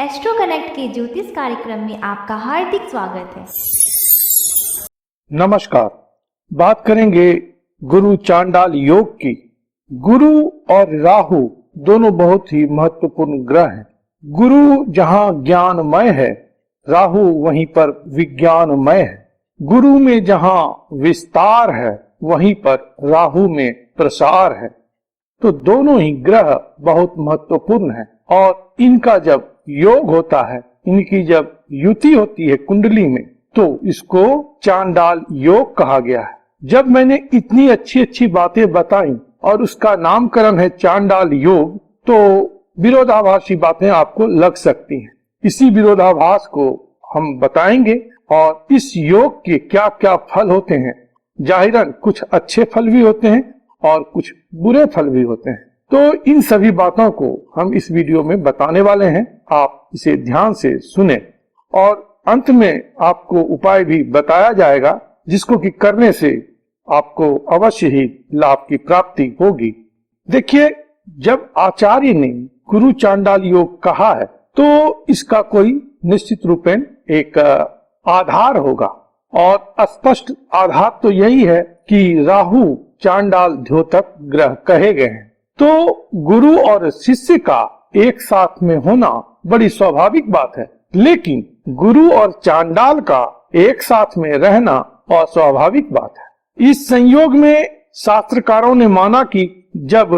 Astro connect के ज्योतिष कार्यक्रम में आपका हार्दिक स्वागत है। नमस्कार। बात करेंगे गुरु चांडाल योग की। गुरु और राहु दोनों बहुत ही महत्वपूर्ण ग्रह हैं। गुरु जहां ज्ञानमय है, राहु वहीं पर विज्ञानमय है। गुरु में जहां विस्तार है, वहीं पर राहु में प्रसार है। तो दोनों ही ग्रह बहुत महत्वपूर्ण है और इनका जब योग होता है, इनकी जब युति होती है कुंडली में, तो इसको चांडाल योग कहा गया है। जब मैंने इतनी अच्छी अच्छी बातें बताई और उसका नामकरण है चांडाल योग, तो विरोधाभासी बातें आपको लग सकती हैं। इसी विरोधाभास को हम बताएंगे और इस योग के क्या क्या फल होते हैं। जाहिरन कुछ अच्छे फल भी होते हैं और कुछ बुरे फल भी होते हैं। तो इन सभी बातों को हम इस वीडियो में बताने वाले हैं। आप इसे ध्यान से सुने और अंत में आपको उपाय भी बताया जाएगा, जिसको कि करने से आपको अवश्य ही लाभ की प्राप्ति होगी। देखिए, जब आचार्य ने गुरु चांडाल योग कहा है, तो इसका कोई निश्चित रूपेण एक आधार होगा और स्पष्ट आधार तो यही है कि राहु चांडाल द्योतक ग्रह कहे गए हैं। तो गुरु और शिष्य का एक साथ में होना बड़ी स्वाभाविक बात है, लेकिन गुरु और चांडाल का एक साथ में रहना अस्वाभाविक बात है। इस संयोग में शास्त्रकारों ने माना कि जब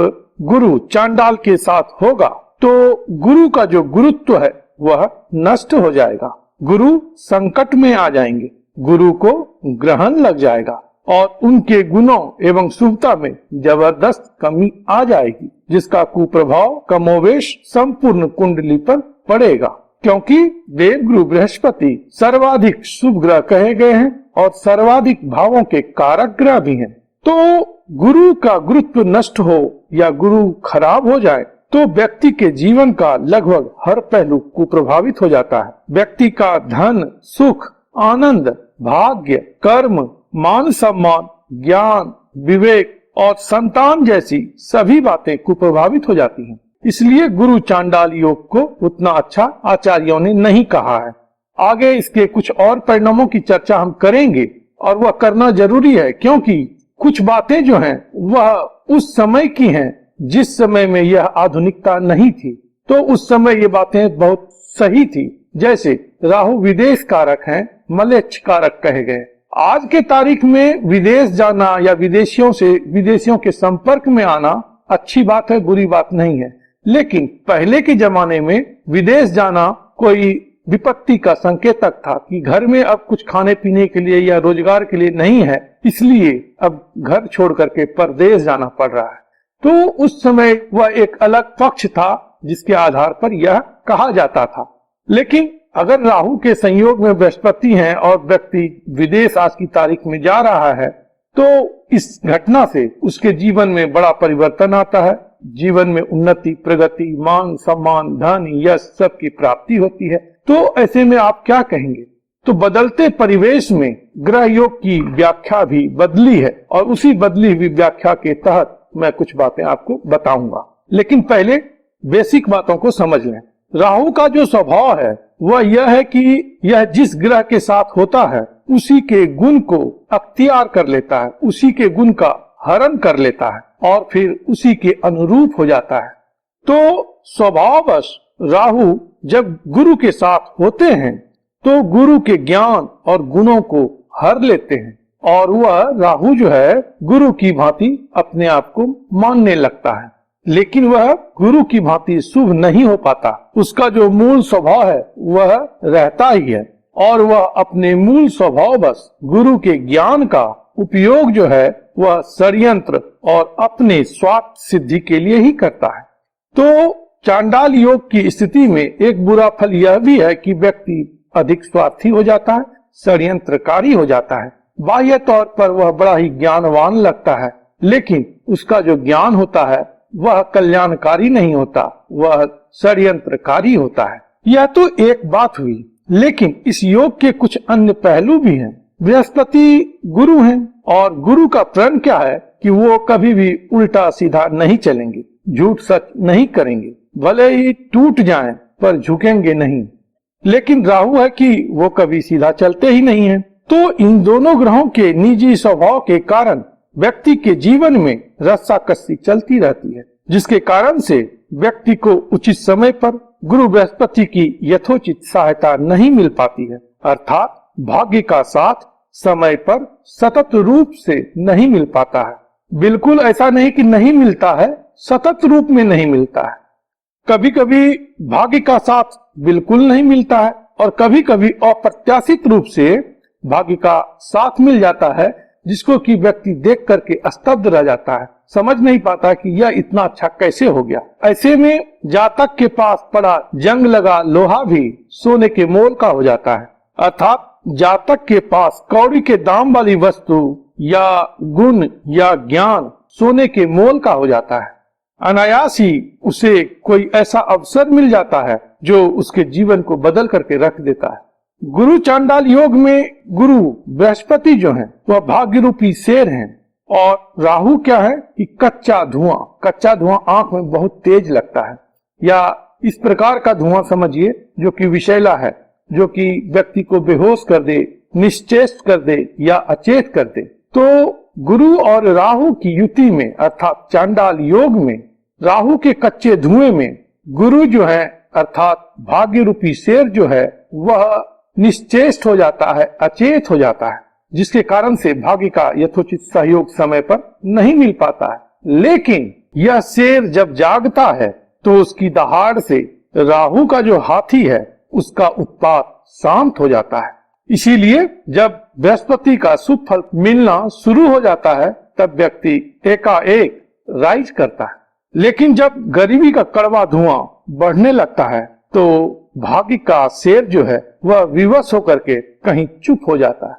गुरु चांडाल के साथ होगा, तो गुरु का जो गुरुत्व है वह नष्ट हो जाएगा। गुरु संकट में आ जाएंगे, गुरु को ग्रहण लग जाएगा और उनके गुणों एवं शुभता में जबरदस्त कमी आ जाएगी, जिसका कुप्रभाव कमोवेश संपूर्ण कुंडली पर पड़ेगा। क्योंकि देवगुरु बृहस्पति सर्वाधिक शुभ ग्रह कहे गए हैं और सर्वाधिक भावों के कारक ग्रह भी हैं। तो गुरु का गुरुत्व नष्ट हो या गुरु खराब हो जाए, तो व्यक्ति के जीवन का लगभग हर पहलू कुप्रभावित हो जाता है। व्यक्ति का धन, सुख, आनंद, भाग्य, कर्म, मान सम्मान, ज्ञान, विवेक और संतान जैसी सभी बातें कुप्रभावित हो जाती हैं। इसलिए गुरु चांडाल योग को उतना अच्छा आचार्यों ने नहीं कहा है। आगे इसके कुछ और परिणामों की चर्चा हम करेंगे और वह करना जरूरी है, क्योंकि कुछ बातें जो हैं वह उस समय की हैं जिस समय में यह आधुनिकता नहीं थी। तो उस समय ये बातें बहुत सही थी। जैसे राहु विदेश कारक हैं, मलेच्छ कारक कहे गए। आज के तारीख में विदेश जाना या विदेशियों के संपर्क में आना अच्छी बात है, बुरी बात नहीं है। लेकिन पहले के जमाने में विदेश जाना कोई विपत्ति का संकेतक था कि घर में अब कुछ खाने पीने के लिए या रोजगार के लिए नहीं है, इसलिए अब घर छोड़ करके परदेश जाना पड़ रहा है। तो उस समय वह एक अलग पक्ष था जिसके आधार पर यह कहा जाता था। लेकिन अगर राहु के संयोग में बृहस्पति हैं और व्यक्ति विदेश आज की तारीख में जा रहा है, तो इस घटना से उसके जीवन में बड़ा परिवर्तन आता है। जीवन में उन्नति, प्रगति, मान सम्मान, धन, यश सब की प्राप्ति होती है। तो ऐसे में आप क्या कहेंगे? तो बदलते परिवेश में ग्रह योग की व्याख्या भी बदली है और उसी बदली हुई व्याख्या के तहत मैं कुछ बातें आपको बताऊंगा। लेकिन पहले बेसिक बातों को समझ लें। राहु का जो स्वभाव है वह यह है कि यह जिस ग्रह के साथ होता है उसी के गुण को अख्तियार कर लेता है, उसी के गुण का हरण कर लेता है और फिर उसी के अनुरूप हो जाता है। तो स्वभाववश राहु जब गुरु के साथ होते हैं तो गुरु के ज्ञान और गुणों को हर लेते हैं और वह राहु जो है गुरु की भांति अपने आप को मानने लगता है। लेकिन वह गुरु की भांति शुभ नहीं हो पाता। उसका जो मूल स्वभाव है वह रहता ही है और वह अपने मूल स्वभाव बस गुरु के ज्ञान का उपयोग जो है वह षड्यंत्र और अपने स्वार्थ सिद्धि के लिए ही करता है। तो चांडाल योग की स्थिति में एक बुरा फल यह भी है कि व्यक्ति अधिक स्वार्थी हो जाता है, षड्यंत्रकारी हो जाता है। बाह्य तौर पर वह बड़ा ही ज्ञानवान लगता है, लेकिन उसका जो ज्ञान होता है वह कल्याणकारी नहीं होता, वह षड्यंत्रकारी होता है। यह तो एक बात हुई, लेकिन इस योग के कुछ अन्य पहलू भी हैं। बृहस्पति गुरु हैं और गुरु का प्रण क्या है कि वो कभी भी उल्टा सीधा नहीं चलेंगे, झूठ सच नहीं करेंगे। भले ही टूट जाएं, पर झुकेंगे नहीं। लेकिन राहु है कि वो कभी सीधा चलते ही नहीं है। तो इन दोनों ग्रहों के निजी स्वभाव के कारण व्यक्ति के जीवन में रस्साकसी चलती रहती है, जिसके कारण से व्यक्ति को उचित समय पर गुरु बृहस्पति की यथोचित सहायता नहीं मिल पाती है, अर्थात भाग्य का साथ समय पर सतत रूप से नहीं मिल पाता है। बिल्कुल ऐसा नहीं कि नहीं मिलता है, सतत रूप में नहीं मिलता है। कभी कभी भाग्य का साथ बिल्कुल नहीं मिलता है और कभी कभी अप्रत्याशित रूप से भाग्य का साथ मिल जाता है, जिसको कि व्यक्ति देख करके स्तब्ध रह जाता है, समझ नहीं पाता कि यह इतना अच्छा कैसे हो गया। ऐसे में जातक के पास पड़ा जंग लगा लोहा भी सोने के मोल का हो जाता है, अर्थात जातक के पास कौड़ी के दाम वाली वस्तु या गुण या ज्ञान सोने के मोल का हो जाता है। अनायास ही उसे कोई ऐसा अवसर मिल जाता है जो उसके जीवन को बदल करके रख देता है। गुरु चांडाल योग में गुरु बृहस्पति जो है वह भाग्य रूपी शेर हैं और राहु क्या है कि कच्चा धुआं आंख में बहुत तेज लगता है, या इस प्रकार का धुआं समझिए जो कि विषैला है, जो कि व्यक्ति को बेहोश कर दे, निश्चेष्ट कर दे या अचेत कर दे। तो गुरु और राहु की युति में अर्थात चांडाल योग में राहु के कच्चे धुएं में गुरु जो है अर्थात भाग्य रूपी शेर जो है वह निश्चेष्ट हो जाता है, अचेत हो जाता है, जिसके कारण से भाग्य का यथोचित सहयोग समय पर नहीं मिल पाता है। लेकिन यह शेर जब जागता है तो उसकी दहाड़ से राहु का जो हाथी है उसका उत्पात शांत हो जाता है। इसीलिए जब बृहस्पति का शुभ फल मिलना शुरू हो जाता है तब व्यक्ति एकाएक राइज करता है। लेकिन जब गरीबी का कड़वा धुआं बढ़ने लगता है तो भाग्य का शेर जो है वह विवश होकर के कहीं चुप हो जाता है।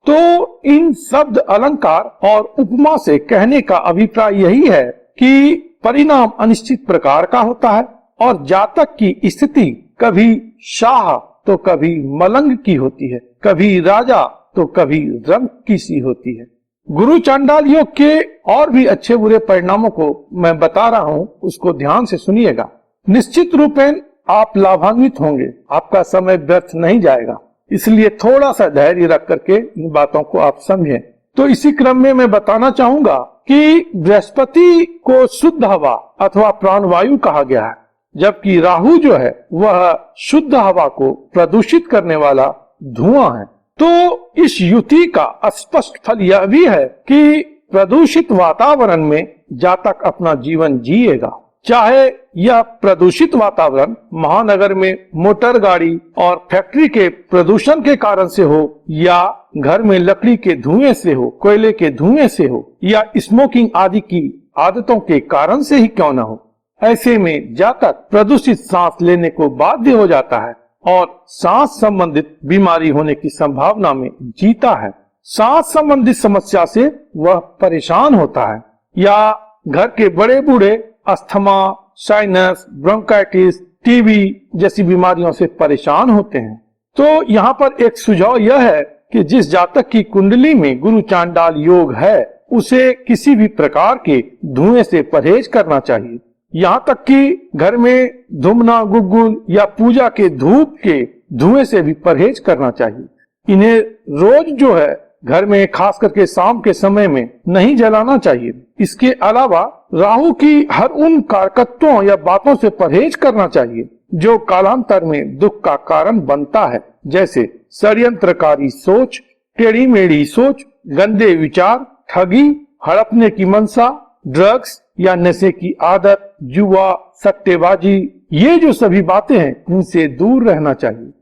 तो इन शब्द अलंकार और उपमा से कहने का अभिप्राय यही है कि परिणाम अनिश्चित प्रकार का होता है और जातक की स्थिति कभी शाह तो कभी मलंग की होती है, कभी राजा तो कभी रंग की सी होती है। गुरु चांडाल योग के और भी अच्छे बुरे परिणामों को मैं बता रहा हूँ, उसको ध्यान से सुनिएगा। निश्चित रूपेण आप लाभान्वित होंगे, आपका समय व्यर्थ नहीं जाएगा, इसलिए थोड़ा सा धैर्य रख करके इन बातों को आप समझें। तो इसी क्रम में मैं बताना चाहूंगा कि बृहस्पति को शुद्ध हवा अथवा प्राणवायु कहा गया है, जबकि राहु जो है वह शुद्ध हवा को प्रदूषित करने वाला धुआं है। तो इस युति का स्पष्ट फल यह भी है कि प्रदूषित वातावरण में जातक अपना जीवन जिएगा, चाहे यह प्रदूषित वातावरण महानगर में मोटर गाड़ी और फैक्ट्री के प्रदूषण के कारण से हो, या घर में लकड़ी के धुएं से हो, कोयले के धुएं से हो, या स्मोकिंग आदि की आदतों के कारण से ही क्यों न हो। ऐसे में जातक प्रदूषित सांस लेने को बाध्य हो जाता है और सांस संबंधित बीमारी होने की संभावना में जीता है। सांस संबंधित समस्या से वह परेशान होता है, या घर के बड़े बूढ़े अस्थमा, साइनस, ब्रोंकाइटिस, टीबी जैसी बीमारियों से परेशान होते हैं। तो यहाँ पर एक सुझाव यह है कि जिस जातक की कुंडली में गुरु चांडाल योग है उसे किसी भी प्रकार के धुएं से परहेज करना चाहिए। यहाँ तक कि घर में धुमना, गुग्गुल या पूजा के धूप के धुएं से भी परहेज करना चाहिए। इन्हें रोज जो है घर में खास करके शाम के समय में नहीं जलाना चाहिए। इसके अलावा राहु की हर उन कारकत्वों या बातों से परहेज करना चाहिए जो कालांतर में दुख का कारण बनता है, जैसे षड्यंत्रकारी सोच, टेढ़ी मेढ़ी सोच, गंदे विचार, ठगी, हड़पने की मनसा, ड्रग्स या नशे की आदत, जुआ, सट्टेबाजी, ये जो सभी बातें हैं इनसे दूर रहना चाहिए।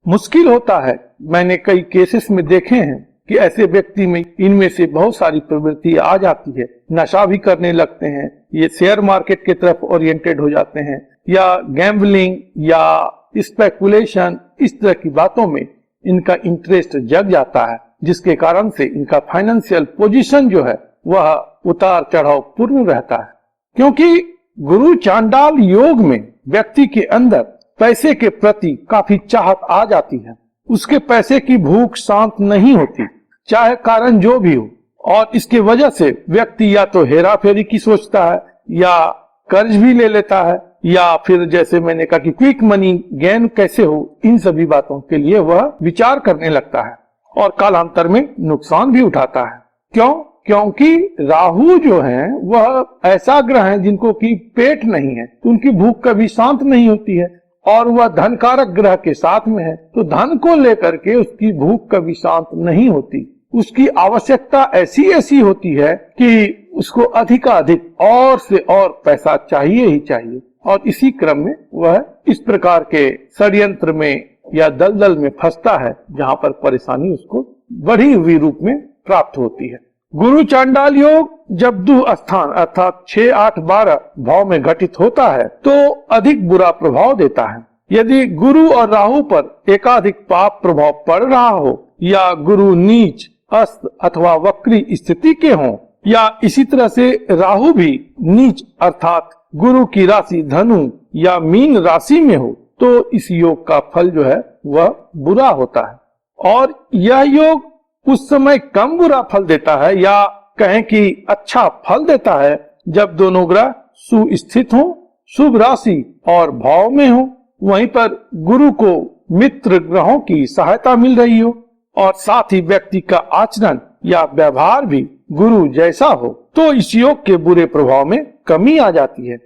मुश्किल होता है, मैंने कई केसेस में देखे हैं कि ऐसे व्यक्ति में इनमें से बहुत सारी प्रवृत्ति आ जाती है। नशा भी करने लगते हैं, ये शेयर मार्केट की तरफ ओरिएंटेड हो जाते हैं, या गैम्बलिंग या स्पेकुलेशन, इस तरह की बातों में इनका इंटरेस्ट जग जाता है, जिसके कारण से इनका फाइनेंशियल पोजीशन जो है वह उतार चढ़ाव पूर्ण रहता है। क्योंकि गुरु चांडाल योग में व्यक्ति के अंदर पैसे के प्रति काफी चाहत आ जाती है, उसके पैसे की भूख शांत नहीं होती, चाहे कारण जो भी हो, और इसके वजह से व्यक्ति या तो हेरा फेरी की सोचता है, या कर्ज भी ले लेता है, या फिर जैसे मैंने कहा कि क्विक मनी गेन कैसे हो, इन सभी बातों के लिए वह विचार करने लगता है और कालांतर में नुकसान भी उठाता है। क्यों? क्योंकि राहु जो है वह ऐसा ग्रह है जिनको की पेट नहीं है, तो उनकी भूख कभी शांत नहीं होती है, और वह धन कारक ग्रह के साथ में है, तो धन को लेकर के उसकी भूख कभी शांत नहीं होती। उसकी आवश्यकता ऐसी ऐसी होती है कि उसको अधिकाधिक और से और पैसा चाहिए ही चाहिए, और इसी क्रम में वह इस प्रकार के षड्यंत्र में या दलदल में फंसता है जहां पर परेशानी उसको बढ़ी हुई रूप में प्राप्त होती है। गुरु चांडाल योग जब द्वितीय स्थान अर्थात 6, 8, 12 भाव में घटित होता है तो अधिक बुरा प्रभाव देता है। यदि गुरु और राहु पर एकाधिक पाप प्रभाव पड़ रहा हो, या गुरु नीच, अस्त अथवा वक्री स्थिति के हों, या इसी तरह से राहु भी नीच अर्थात गुरु की राशि धनु या मीन राशि में हो, तो इस योग का फल जो है वह बुरा होता है। और यह योग उस समय कम बुरा फल देता है, या कहें कि अच्छा फल देता है, जब दोनों ग्रह सुस्थित हो, शुभ राशि और भाव में हो, वहीं पर गुरु को मित्र ग्रहों की सहायता मिल रही हो, और साथ ही व्यक्ति का आचरण या व्यवहार भी गुरु जैसा हो, तो इस योग के बुरे प्रभाव में कमी आ जाती है।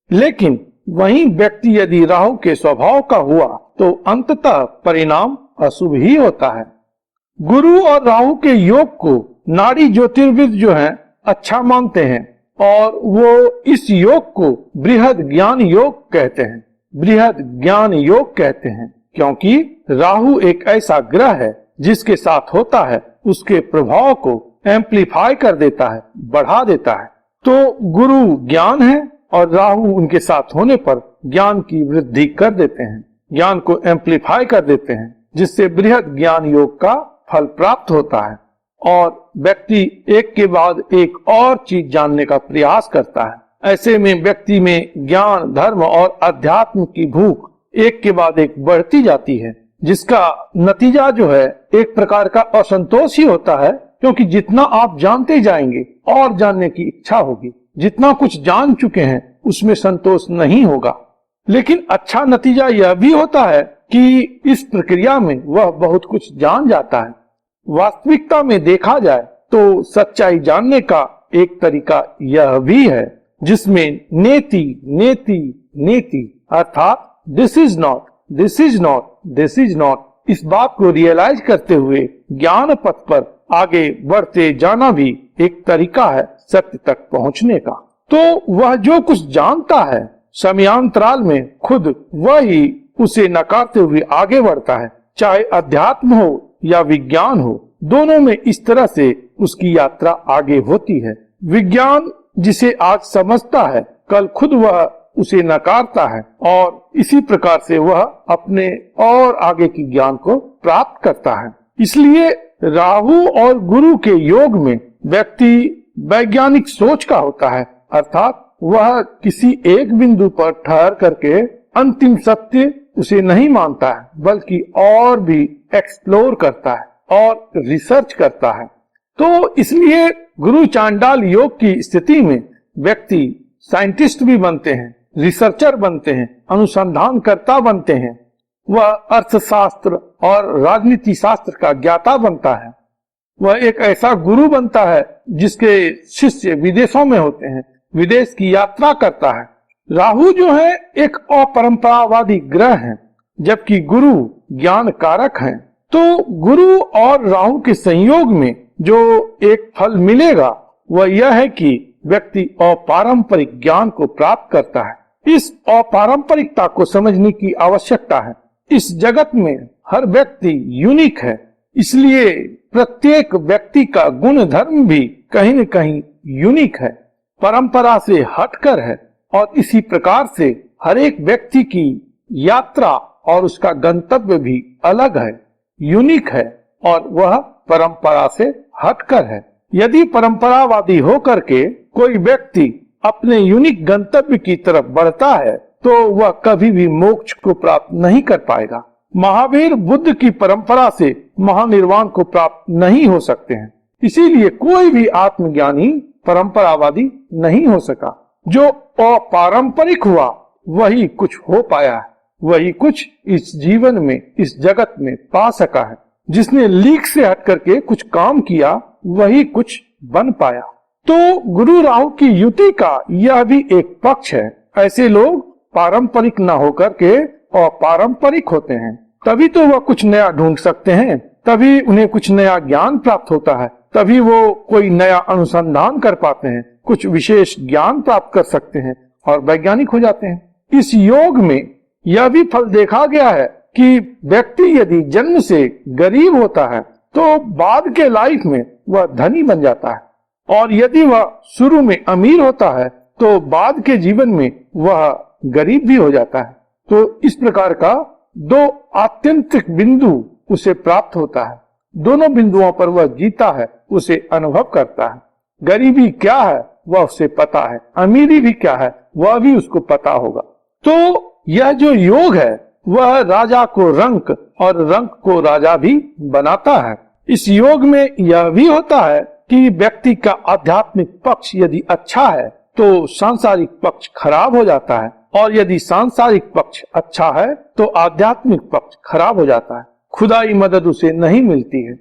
लेकिन वहीं व्यक्ति यदि राहु के स्वभाव का हुआ तो अंततः परिणाम अशुभ ही होता है। गुरु और राहु के योग को नाड़ी ज्योतिर्विद जो है अच्छा मानते हैं, और वो इस योग को बृहद ज्ञान योग कहते हैं। बृहद ज्ञान योग कहते हैं क्योंकि राहु एक ऐसा ग्रह है जिसके साथ होता है उसके प्रभाव को एम्प्लीफाई कर देता है, बढ़ा देता है। तो गुरु ज्ञान है और राहु उनके साथ होने पर ज्ञान की वृद्धि कर देते हैं, ज्ञान को एम्प्लीफाई कर देते हैं, जिससे बृहद ज्ञान योग का फल प्राप्त होता है और व्यक्ति एक के बाद एक और चीज जानने का प्रयास करता है। ऐसे में व्यक्ति में ज्ञान, धर्म और अध्यात्म की भूख एक के बाद एक बढ़ती जाती है, जिसका नतीजा जो है एक प्रकार का असंतोष ही होता है, क्योंकि जितना आप जानते जाएंगे और जानने की इच्छा होगी, जितना कुछ जान चुके हैं उसमें संतोष नहीं होगा। लेकिन अच्छा नतीजा यह भी होता है कि इस प्रक्रिया में वह बहुत कुछ जान जाता है। वास्तविकता में देखा जाए तो सच्चाई जानने का एक तरीका यह भी है जिसमें नेति नेति नेति अर्थात this is not, this is not, this is not, इस बात को रियलाइज करते हुए ज्ञान पथ पर आगे बढ़ते जाना भी एक तरीका है सत्य तक पहुंचने का। तो वह जो कुछ जानता है समयांतराल में खुद वही उसे नकारते हुए आगे बढ़ता है, चाहे अध्यात्म हो या विज्ञान हो, दोनों में इस तरह से उसकी यात्रा आगे होती है। विज्ञान जिसे आज समझता है कल खुद वह उसे नकारता है, और इसी प्रकार से वह अपने और आगे की ज्ञान को प्राप्त करता है। इसलिए राहु और गुरु के योग में व्यक्ति वैज्ञानिक सोच का होता है, अर्थात वह किसी एक बिंदु पर ठहर करके अंतिम सत्य उसे नहीं मानता है, बल्कि और भी एक्सप्लोर करता है और रिसर्च करता है। तो इसलिए गुरु चांडाल योग की स्थिति में व्यक्ति साइंटिस्ट भी बनते हैं, रिसर्चर बनते हैं, अनुसंधानकर्ता बनते हैं, वह अर्थशास्त्र और राजनीति शास्त्र का ज्ञाता बनता है, वह एक ऐसा गुरु बनता है जिसके शिष्य विदेशों में होते हैं, विदेश की यात्रा करता है। राहु जो है एक अपरंपरावादी ग्रह है, जबकि गुरु ज्ञान कारक है। तो गुरु और राहु के संयोग में जो एक फल मिलेगा वह यह है कि व्यक्ति अपारंपरिक ज्ञान को प्राप्त करता है। इस अपारंपरिकता को समझने की आवश्यकता है। इस जगत में हर व्यक्ति यूनिक है, इसलिए प्रत्येक व्यक्ति का गुण धर्म भी कहीं न कहीं यूनिक है, परंपरा से हटकर है, और इसी प्रकार से हर एक व्यक्ति की यात्रा और उसका गंतव्य भी अलग है, यूनिक है, और वह परंपरा से हटकर है। यदि परंपरावादी होकर के कोई व्यक्ति अपने यूनिक गंतव्य की तरफ बढ़ता है तो वह कभी भी मोक्ष को प्राप्त नहीं कर पाएगा। महावीर बुद्ध की परंपरा से महानिर्वाण को प्राप्त नहीं हो सकते हैं, इसीलिए कोई भी आत्मज्ञानी परंपरावादी नहीं हो सका। जो अपारंपरिक हुआ वही कुछ हो पाया है, वही कुछ इस जीवन में, इस जगत में पा सका है। जिसने लीक से हट करके कुछ काम किया वही कुछ बन पाया। तो गुरु राहु की युति का यह भी एक पक्ष है। ऐसे लोग पारंपरिक न होकर के अपारंपरिक होते हैं, तभी तो वह कुछ नया ढूंढ सकते हैं, तभी उन्हें कुछ नया ज्ञान प्राप्त होता है, तभी वो कोई नया अनुसंधान कर पाते हैं, कुछ विशेष ज्ञान प्राप्त कर सकते हैं और वैज्ञानिक हो जाते हैं। इस योग में यह भी फल देखा गया है कि व्यक्ति यदि जन्म से गरीब होता है तो बाद के लाइफ में वह धनी बन जाता है, और यदि वह शुरू में अमीर होता है तो बाद के जीवन में वह गरीब भी हो जाता है। तो इस प्रकार का दो आत्यंतिक बिंदु उसे प्राप्त होता है। दोनों बिंदुओं पर वह जीता है, उसे अनुभव करता है। गरीबी क्या है वह उसे पता है, अमीरी भी क्या है वह भी उसको पता होगा। तो यह जो योग है वह राजा को रंक और रंक को राजा भी बनाता है। इस योग में यह भी होता है कि व्यक्ति का आध्यात्मिक पक्ष यदि अच्छा है तो सांसारिक पक्ष खराब हो जाता है, और यदि सांसारिक पक्ष अच्छा है तो आध्यात्मिक पक्ष खराब हो जाता है, खुदाई मदद उसे नहीं मिलती है।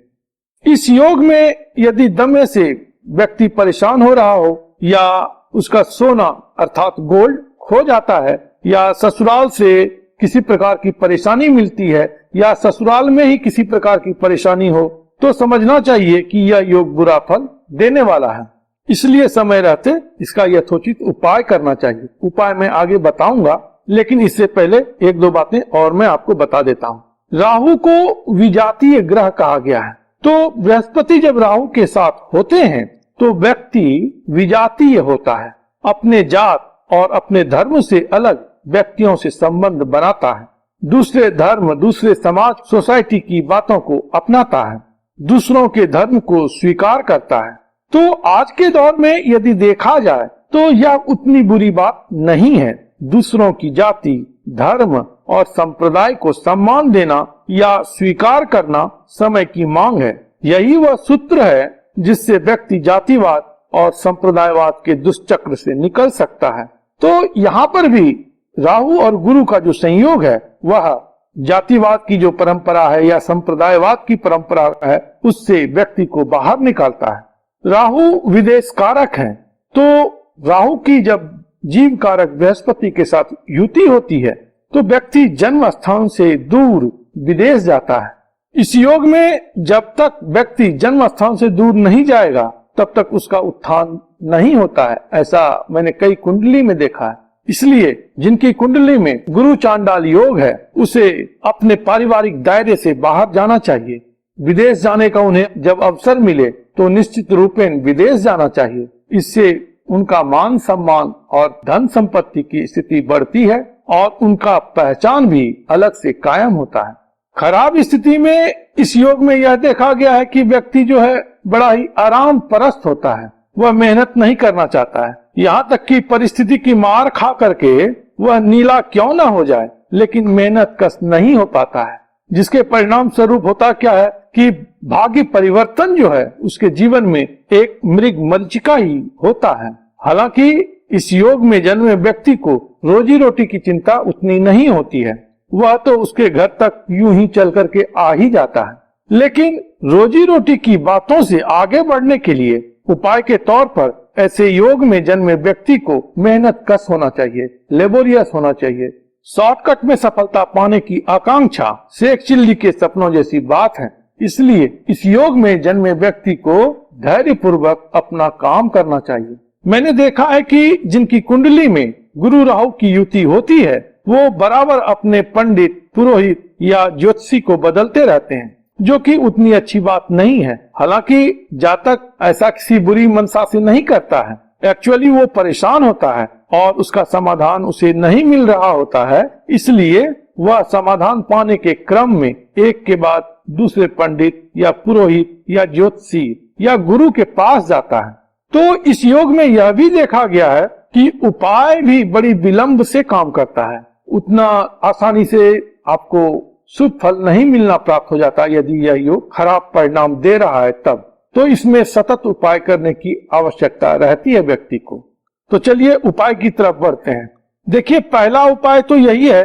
इस योग में यदि दमे से व्यक्ति परेशान हो रहा हो, या उसका सोना अर्थात गोल्ड खो जाता है, या ससुराल से किसी प्रकार की परेशानी मिलती है, या ससुराल में ही किसी प्रकार की परेशानी हो, तो समझना चाहिए कि यह योग बुरा फल देने वाला है। इसलिए समय रहते इसका यथोचित उपाय करना चाहिए। उपाय मैं आगे बताऊंगा, लेकिन इससे पहले एक दो बातें और मैं आपको बता देता हूँ। राहु को विजातीय ग्रह कहा गया है। तो बृहस्पति जब राहु के साथ होते हैं तो व्यक्ति विजातीय होता है, अपने जात और अपने धर्म से अलग व्यक्तियों से संबंध बनाता है, दूसरे धर्म, दूसरे समाज, सोसाइटी की बातों को अपनाता है, दूसरों के धर्म को स्वीकार करता है। तो आज के दौर में यदि देखा जाए तो यह उतनी बुरी बात नहीं है। दूसरों की जाति, धर्म और संप्रदाय को सम्मान देना या स्वीकार करना समय की मांग है। यही वह सूत्र है जिससे व्यक्ति जातिवाद और संप्रदायवाद के दुष्चक्र से निकल सकता है। तो यहाँ पर भी राहु और गुरु का जो संयोग है वह जातिवाद की जो परंपरा है या संप्रदायवाद की परंपरा है उससे व्यक्ति को बाहर निकालता है। राहु विदेश कारक है, तो राहु की जब जीव कारक बृहस्पति के साथ युति होती है तो व्यक्ति जन्म स्थान से दूर विदेश जाता है। इस योग में जब तक व्यक्ति जन्म स्थान से दूर नहीं जाएगा तब तक उसका उत्थान नहीं होता है। ऐसा मैंने कई कुंडली में देखा है। इसलिए जिनकी कुंडली में गुरु चांडाल योग है उसे अपने पारिवारिक दायरे से बाहर जाना चाहिए। विदेश जाने का उन्हें जब अवसर मिले तो निश्चित रूपेण विदेश जाना चाहिए। इससे उनका मान सम्मान और धन संपत्ति की स्थिति बढ़ती है और उनका पहचान भी अलग से कायम होता है। खराब स्थिति में इस योग में यह देखा गया है कि व्यक्ति जो है बड़ा ही आराम परस्त होता है, वह मेहनत नहीं करना चाहता है। यहाँ तक कि परिस्थिति की मार खा करके वह नीला क्यों ना हो जाए लेकिन मेहनत कस नहीं हो पाता है, जिसके परिणाम स्वरूप होता क्या है कि भाग्य परिवर्तन जो है उसके जीवन में एक मृग मरीचिका ही होता है। हालांकि इस योग में जन्मे व्यक्ति को रोजी रोटी की चिंता उतनी नहीं होती है, वह तो उसके घर तक यूं ही चल करके आ ही जाता है। लेकिन रोजी रोटी की बातों से आगे बढ़ने के लिए उपाय के तौर पर ऐसे योग में जन्मे व्यक्ति को मेहनत कश होना चाहिए, लेबोरियस होना चाहिए। शॉर्टकट में सफलता पाने की आकांक्षा शेख चिल्ली के सपनों जैसी बात है। इसलिए इस योग में जन्मे व्यक्ति को धैर्य पूर्वक अपना काम करना चाहिए। मैंने देखा है कि जिनकी कुंडली में गुरु राहु की युति होती है वो बराबर अपने पंडित, पुरोहित या ज्योतिषी को बदलते रहते हैं, जो कि उतनी अच्छी बात नहीं है। हालांकि जातक ऐसा किसी बुरी मनसा से नहीं करता है, एक्चुअली वो परेशान होता है और उसका समाधान उसे नहीं मिल रहा होता है, इसलिए वह समाधान पाने के क्रम में एक के बाद दूसरे पंडित या पुरोहित या ज्योतिषी या गुरु के पास जाता है। तो इस योग में यह भी देखा गया है कि उपाय भी बड़ी विलंब से काम करता है, उतना आसानी से आपको शुभ फल नहीं मिलना प्राप्त हो जाता यदि यह योग खराब परिणाम दे रहा है तब। तो इसमें सतत उपाय करने की आवश्यकता रहती है व्यक्ति को। तो चलिए उपाय की तरफ बढ़ते हैं। देखिए, पहला उपाय तो यही है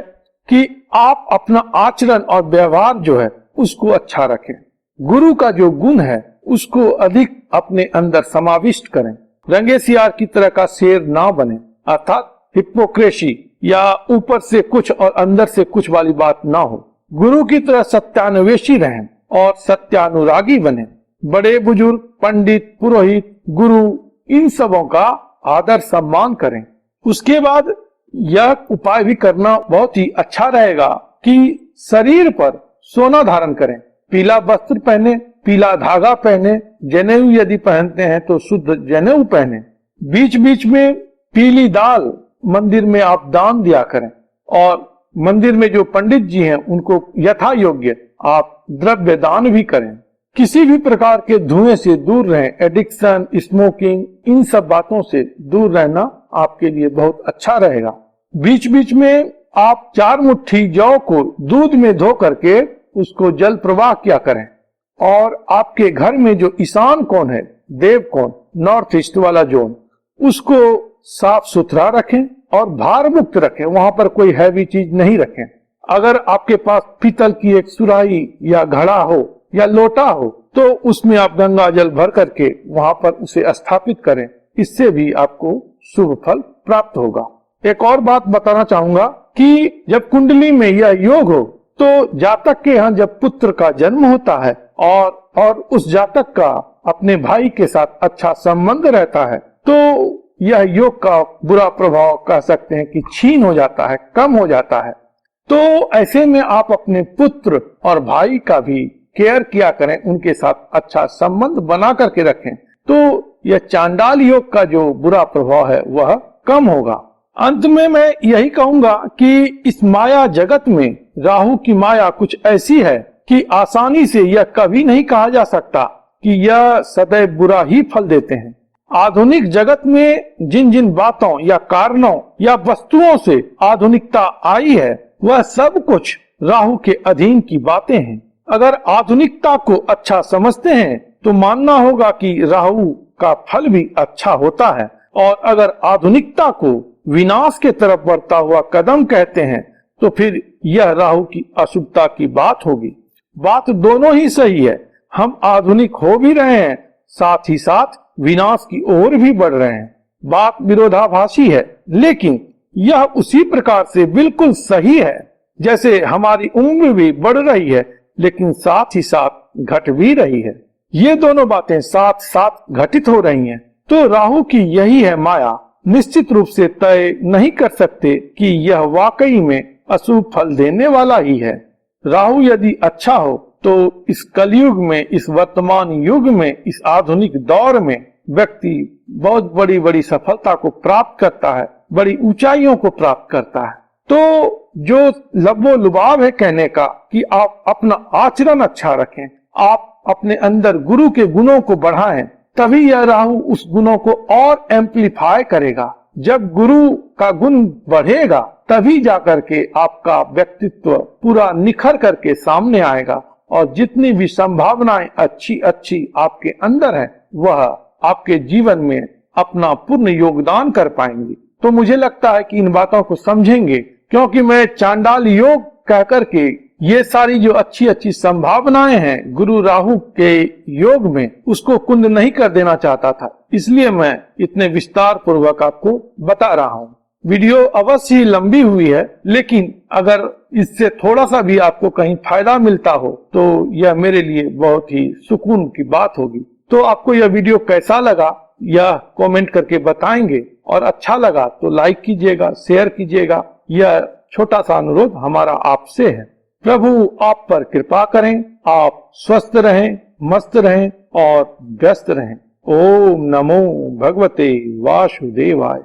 कि आप अपना आचरण और व्यवहार जो है उसको अच्छा रखें। गुरु का जो गुण है उसको अधिक अपने अंदर समाविष्ट करें। रंगे सियार की तरह का शेर ना बने, अर्थात हिपोक्रेसी या ऊपर से कुछ और अंदर से कुछ वाली बात ना हो। गुरु की तरह सत्यान्वेषी रहें और सत्यानुरागी बने। बड़े बुजुर्ग, पंडित, पुरोहित, गुरु, इन सबों का आदर सम्मान करें। उसके बाद यह उपाय भी करना बहुत ही अच्छा रहेगा कि शरीर पर सोना धारण करें, पीला वस्त्र पहने, पीला धागा पहने, जनेऊ यदि पहनते हैं तो शुद्ध जनेऊ पहने। बीच बीच में पीली दाल मंदिर में आप दान दिया करें और मंदिर में जो पंडित जी हैं उनको यथा योग्य आप द्रव्य दान भी करें। किसी भी प्रकार के धुएं से दूर रहें, एडिक्शन, स्मोकिंग, इन सब बातों से दूर रहना आपके लिए बहुत अच्छा रहेगा। बीच बीच में आप 4 मुट्ठी जौ को दूध में धो करके उसको जल प्रवाह किया करें और आपके घर में जो ईशान कोण है, देव कोण, नॉर्थ ईस्ट वाला जोन, उसको साफ सुथरा रखें और भार मुक्त रखें। वहां पर कोई हैवी चीज नहीं रखें। अगर आपके पास पीतल की एक सुराही या घड़ा हो या लोटा हो तो उसमें आप गंगा जल भर करके वहां पर उसे स्थापित करें। इससे भी आपको शुभ फल प्राप्त होगा। एक और बात बताना चाहूंगा कि जब कुंडली में यह योग हो तो जातक के यहाँ जब पुत्र का जन्म होता है और उस जातक का अपने भाई के साथ अच्छा संबंध रहता है तो यह योग का बुरा प्रभाव कह सकते हैं कि छीन हो जाता है, कम हो जाता है। तो ऐसे में आप अपने पुत्र और भाई का भी केयर किया करें, उनके साथ अच्छा संबंध बना करके रखें, तो यह चांडाल योग का जो बुरा प्रभाव है वह कम होगा। अंत में मैं यही कहूंगा कि इस माया जगत में राहु की माया कुछ ऐसी है कि आसानी से यह कभी नहीं कहा जा सकता कि यह सदैव बुरा ही फल देते हैं। आधुनिक जगत में जिन जिन बातों या कारणों या वस्तुओं से आधुनिकता आई है वह सब कुछ राहु के अधीन की बातें हैं। अगर आधुनिकता को अच्छा समझते हैं तो मानना होगा कि राहु का फल भी अच्छा होता है, और अगर आधुनिकता को विनाश के तरफ बढ़ता हुआ कदम कहते हैं तो फिर यह राहु की अशुभता की बात होगी। बात दोनों ही सही है। हम आधुनिक हो भी रहे हैं, साथ ही साथ विनाश की ओर भी बढ़ रहे हैं। बात विरोधाभासी है, लेकिन यह उसी प्रकार से बिल्कुल सही है जैसे हमारी उम्र भी बढ़ रही है लेकिन साथ ही साथ घट भी रही है। ये दोनों बातें साथ साथ घटित हो रही हैं। तो राहु की यही है माया। निश्चित रूप से तय नहीं कर सकते कि यह वाकई में अशुभ फल देने वाला ही है। राहु यदि अच्छा हो तो इस कलयुग में, इस वर्तमान युग में, इस आधुनिक दौर में व्यक्ति बहुत बड़ी बड़ी सफलता को प्राप्त करता है, बड़ी ऊंचाइयों को प्राप्त करता है। तो जो लबो लुबाब है कहने का कि आप अपना आचरण अच्छा रखें, आप अपने अंदर गुरु के गुणों को बढ़ाएं, तभी यह राहु उस गुणों को और एम्पलीफाई करेगा। जब गुरु का गुण बढ़ेगा तभी जाकर के आपका व्यक्तित्व पूरा निखर करके सामने आएगा और जितनी भी संभावनाएं अच्छी अच्छी आपके अंदर है वह आपके जीवन में अपना पूर्ण योगदान कर पाएंगे। तो मुझे लगता है कि इन बातों को समझेंगे, क्योंकि मैं चांडाल योग कहकर के ये सारी जो अच्छी अच्छी संभावनाएं हैं गुरु राहु के योग में उसको कुंद नहीं कर देना चाहता था, इसलिए मैं इतने विस्तार पूर्वक आपको बता रहा हूँ। वीडियो अवश्य ही लंबी हुई है, लेकिन अगर इससे थोड़ा सा भी आपको कहीं फायदा मिलता हो तो यह मेरे लिए बहुत ही सुकून की बात होगी। तो आपको यह वीडियो कैसा लगा यह कमेंट करके बताएंगे, और अच्छा लगा तो लाइक कीजिएगा, शेयर कीजिएगा। यह छोटा सा अनुरोध हमारा आपसे है। प्रभु आप पर कृपा करें, आप स्वस्थ रहें, मस्त रहें और व्यस्त रहें। ओम नमो भगवते वासुदेवाय।